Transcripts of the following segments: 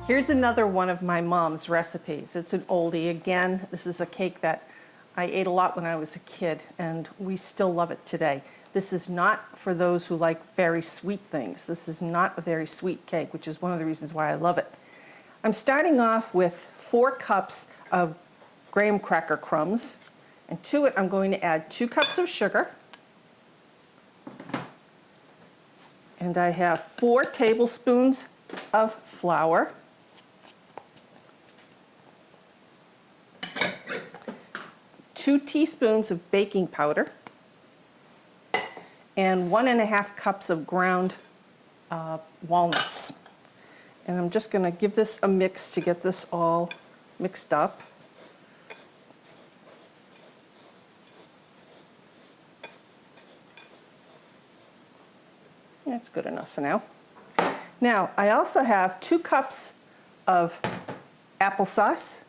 Here's another one of my mom's recipes. It's an oldie. Again, this is a cake that I ate a lot when I was a kid, and we still love it today. This is not for those who like very sweet things. This is not a very sweet cake, which is one of the reasons why I love it. I'm starting off with 4 cups of graham cracker crumbs, and to it I'm going to add 2 cups of sugar, and I have 4 tablespoons of flour, 2 teaspoons of baking powder, and 1½ cups of ground walnuts. And I'm just going to give this a mix to get this all mixed up. That's good enough for now. Now, I also have 2 cups of applesauce.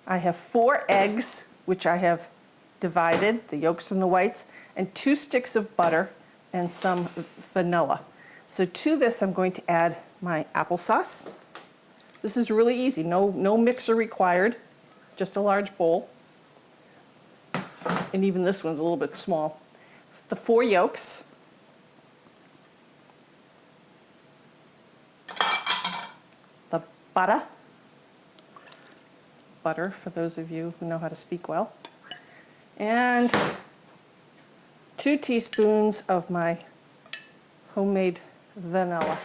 I have 4 eggs, which I have divided, the yolks from the whites, and 2 sticks of butter and some vanilla. So to this, I'm going to add my applesauce. This is really easy, no mixer required, just a large bowl. And even this one's a little bit small. The 4 yolks, the butter for those of you who know how to speak well, and 2 teaspoons of my homemade vanilla.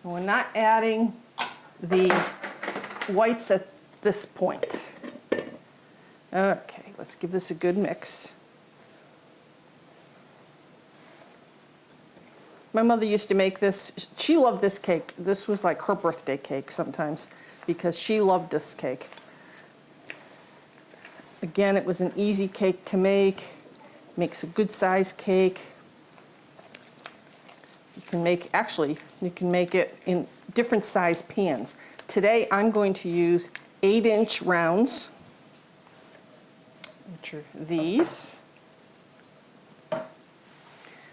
And we're not adding the whites at this point. Okay, let's give this a good mix. My mother used to make this. She loved this cake. This was like her birthday cake sometimes because she loved this cake. Again, it was an easy cake to make. Makes a good size cake. You can make it in different size pans. Today I'm going to use 8-inch rounds, which are these.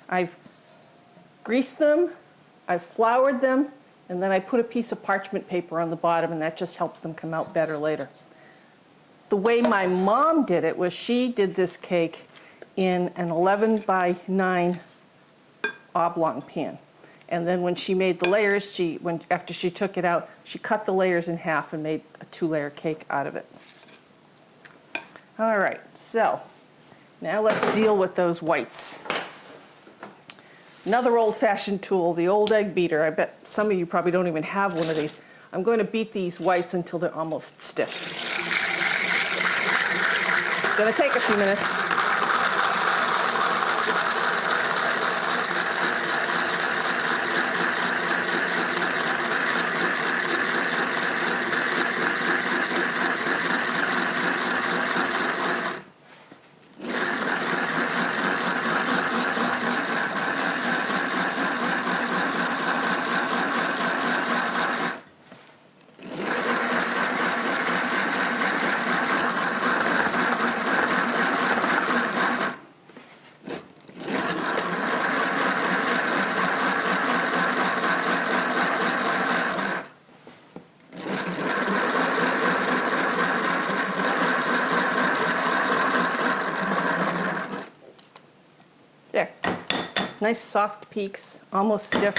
I've greased them, I've floured them, and then I put a piece of parchment paper on the bottom, and that just helps them come out better later. The way my mom did it was she did this cake in an 11 by 9 oblong pan. And then when she made the layers, after she took it out, she cut the layers in half and made a 2-layer cake out of it. All right, so now let's deal with those whites. Another old-fashioned tool, the old egg beater. I bet some of you probably don't even have one of these. I'm going to beat these whites until they're almost stiff. It's going to take a few minutes. There, nice soft peaks, almost stiff,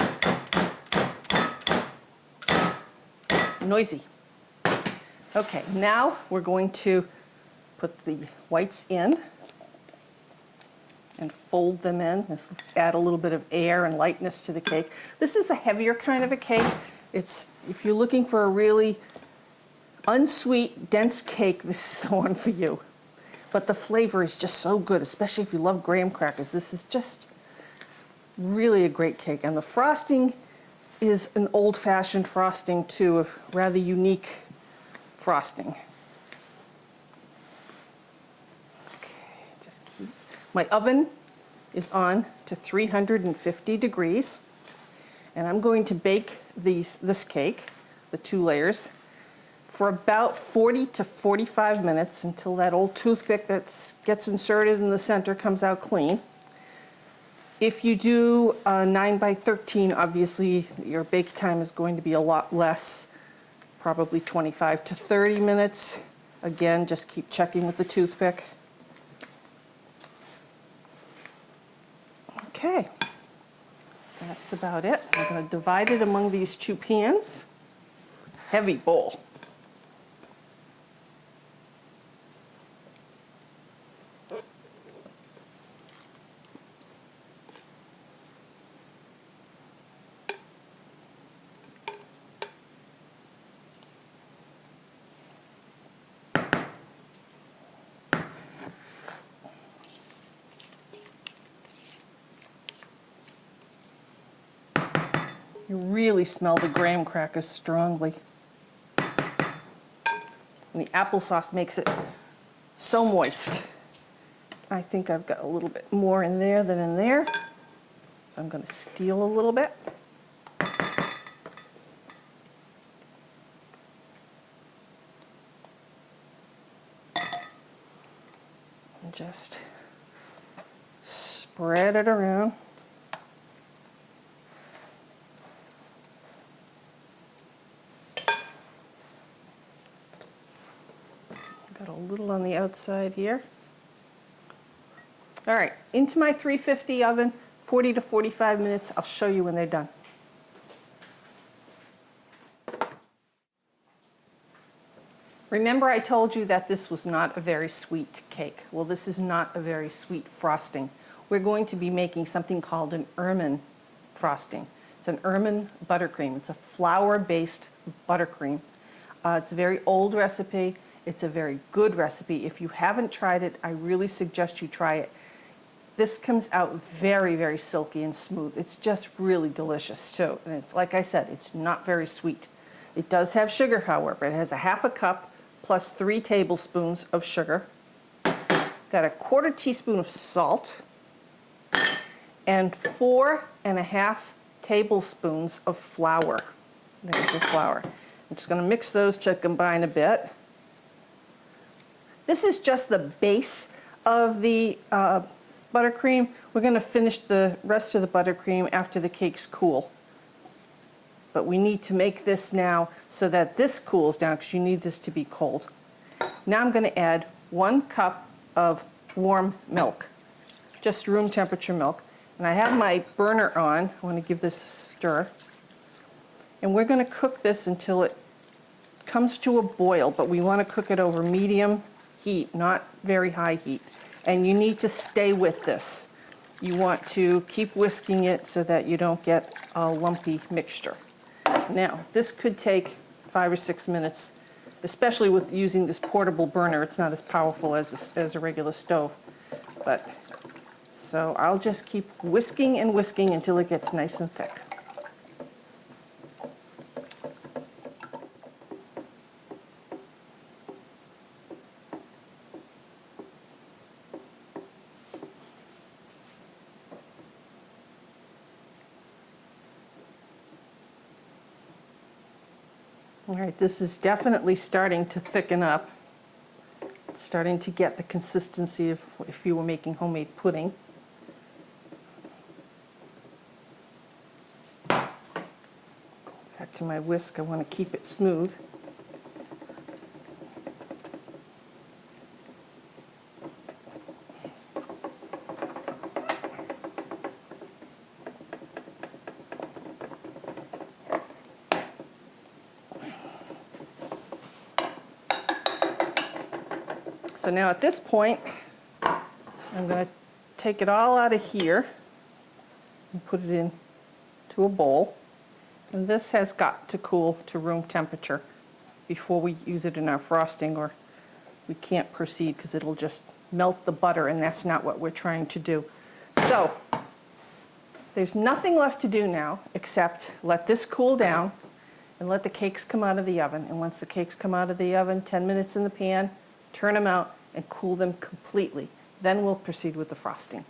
noisy. Okay, now we're going to put the whites in and fold them in. This will add a little bit of air and lightness to the cake. This is a heavier kind of a cake. If you're looking for a really unsweet, dense cake, this is the one for you. But the flavor is just so good, especially if you love graham crackers. This is just really a great cake. And the frosting is an old-fashioned frosting, too, a rather unique frosting. Okay, just keep. My oven is on to 350 degrees. And I'm going to bake this cake, the 2 layers, for about 40 to 45 minutes until that old toothpick that gets inserted in the center comes out clean. If you do a 9 by 13, obviously your bake time is going to be a lot less, probably 25 to 30 minutes. Again, just keep checking with the toothpick. Okay, that's about it. I'm going to divide it among these two pans. Heavy bowl. You really smell the graham crackers strongly. And the applesauce makes it so moist. I think I've got a little bit more in there than in there. So I'm going to steal a little bit. And just spread it around. Got a little on the outside here. All right, into my 350 oven, 40 to 45 minutes. I'll show you when they're done. Remember I told you that this was not a very sweet cake. Well, this is not a very sweet frosting. We're going to be making something called an ermine frosting. It's an ermine buttercream. It's a flour-based buttercream. It's a very old recipe. It's a very good recipe. If you haven't tried it, I really suggest you try it. This comes out very, very silky and smooth. It's just really delicious too. And it's, like I said, it's not very sweet. It does have sugar, however. It has a half a cup plus 3 tablespoons of sugar. Got a 1/4 teaspoon of salt and 4.5 tablespoons of flour. There's your flour. I'm just going to mix those to combine a bit. This is just the base of the buttercream. We're going to finish the rest of the buttercream after the cake's cool. But we need to make this now so that this cools down, because you need this to be cold. Now I'm going to add 1 cup of warm milk, just room temperature milk. And I have my burner on. I want to give this a stir. And we're going to cook this until it comes to a boil, but we want to cook it over medium heat, not very high heat. And you need to stay with this. You want to keep whisking it so that you don't get a lumpy mixture. Now, this could take 5 or 6 minutes, especially with using this portable burner. It's not as powerful as a regular stove. But so I'll just keep whisking and whisking until it gets nice and thick. All right, this is definitely starting to thicken up. It's starting to get the consistency of if you were making homemade pudding. Back to my whisk, I want to keep it smooth. So now at this point, I'm going to take it all out of here and put it into a bowl. And this has got to cool to room temperature before we use it in our frosting, or we can't proceed because it'll just melt the butter, and that's not what we're trying to do. So there's nothing left to do now except let this cool down and let the cakes come out of the oven. And once the cakes come out of the oven, 10 minutes in the pan, turn them out and cool them completely. Then we'll proceed with the frosting.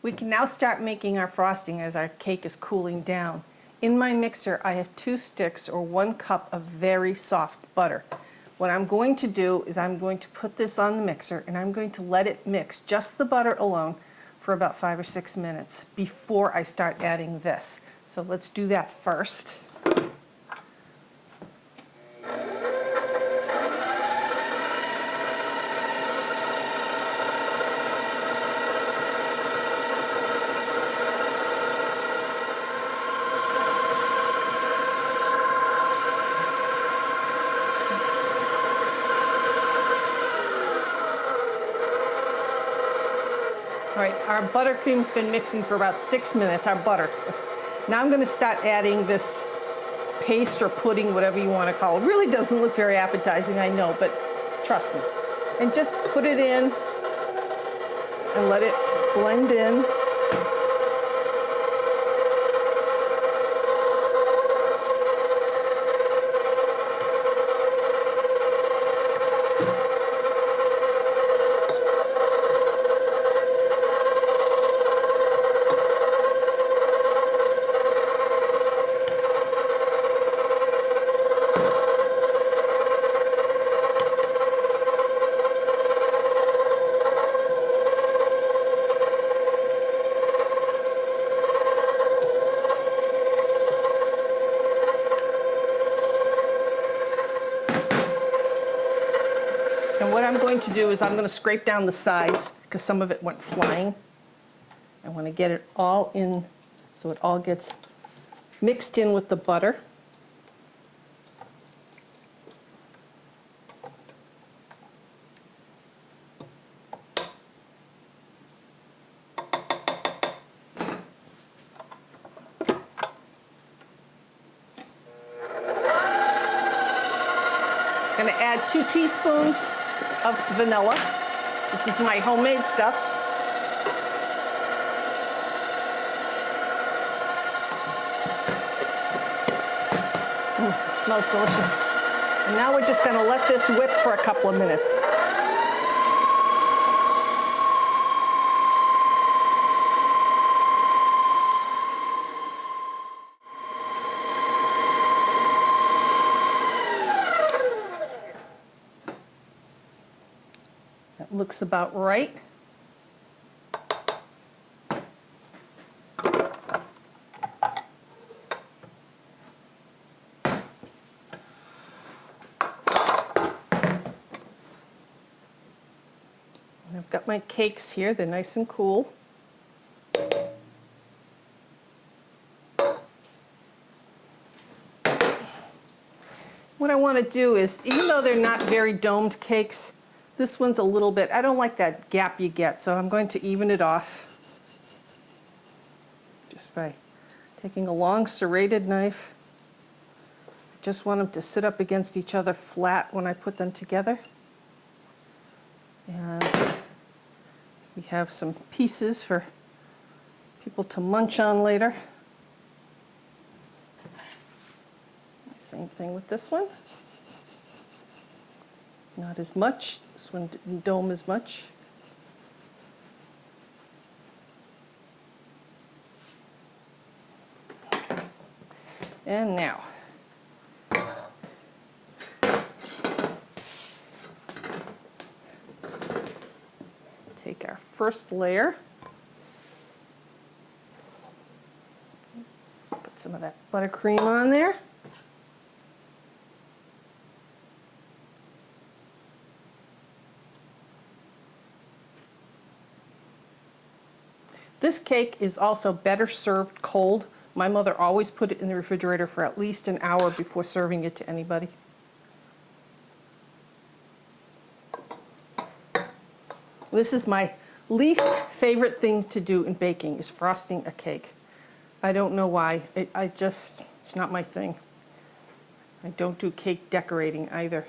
We can now start making our frosting as our cake is cooling down. In my mixer, I have 2 sticks or 1 cup of very soft butter. What I'm going to do is I'm going to put this on the mixer and I'm going to let it mix, just the butter alone, for about 5 or 6 minutes before I start adding this. So let's do that first. All right, our buttercream's been mixing for about 6 minutes, our butter. Now I'm gonna start adding this paste or pudding, whatever you wanna call it. It really doesn't look very appetizing, I know, but trust me. And just put it in and let it blend in. And what I'm going to do is I'm going to scrape down the sides because some of it went flying. I want to get it all in so it all gets mixed in with the butter. I'm going to add 2 teaspoons of vanilla. This is my homemade stuff. It smells delicious. And now we're just going to let this whip for a couple of minutes. That looks about right. I've got my cakes here, they're nice and cool. What I want to do is, even though they're not very domed cakes, this one's a little bit, I don't like that gap you get, so I'm going to even it off just by taking a long serrated knife. I just want them to sit up against each other flat when I put them together. And we have some pieces for people to munch on later. Same thing with this one. Not as much. This one didn't dome as much. And now, take our first layer. Put some of that buttercream on there. This cake is also better served cold. My mother always put it in the refrigerator for at least an hour before serving it to anybody. This is my least favorite thing to do in baking, is frosting a cake. I don't know why. It's not my thing. I don't do cake decorating either.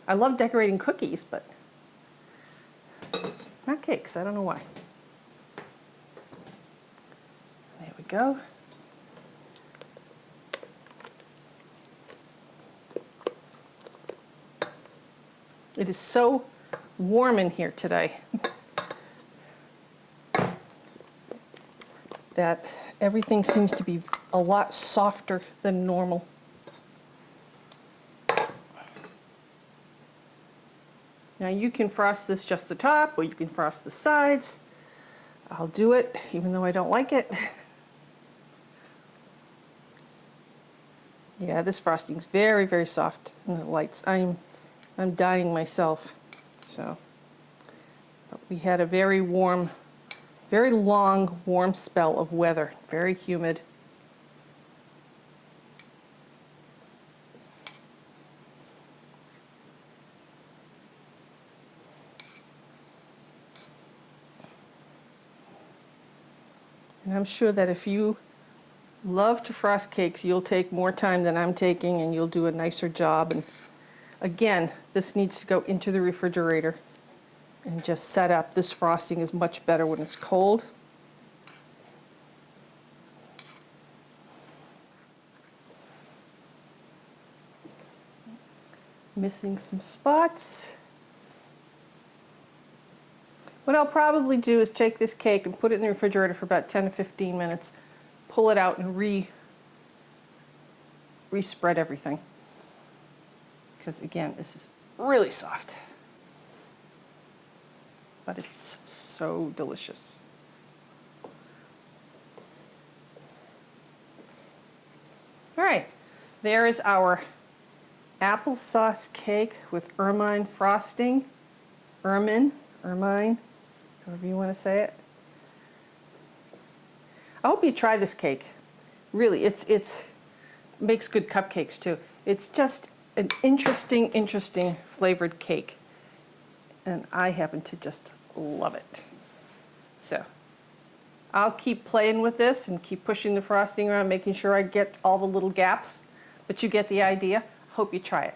I love decorating cookies, but not cakes. I don't know why. There we go. It is so warm in here today that everything seems to be a lot softer than normal. Now you can frost this just the top, or you can frost the sides. I'll do it, even though I don't like it. Yeah, this frosting's very, very soft in the lights. I'm dying myself. So, but we had a very warm, very long, warm spell of weather. Very humid. And I'm sure that if you love to frost cakes, you'll take more time than I'm taking and you'll do a nicer job. And again, this needs to go into the refrigerator and just set up. This frosting is much better when it's cold. Missing some spots. What I'll probably do is take this cake and put it in the refrigerator for about 10 to 15 minutes, pull it out and re-spread everything. Because again, this is really soft. But it's so delicious. All right, there is our applesauce cake with ermine frosting. Ermine, however you want to say it. I hope you try this cake. Really, it makes good cupcakes too. It's just an interesting flavored cake. And I happen to just love it. So I'll keep playing with this and keep pushing the frosting around, making sure I get all the little gaps. But you get the idea. Hope you try it.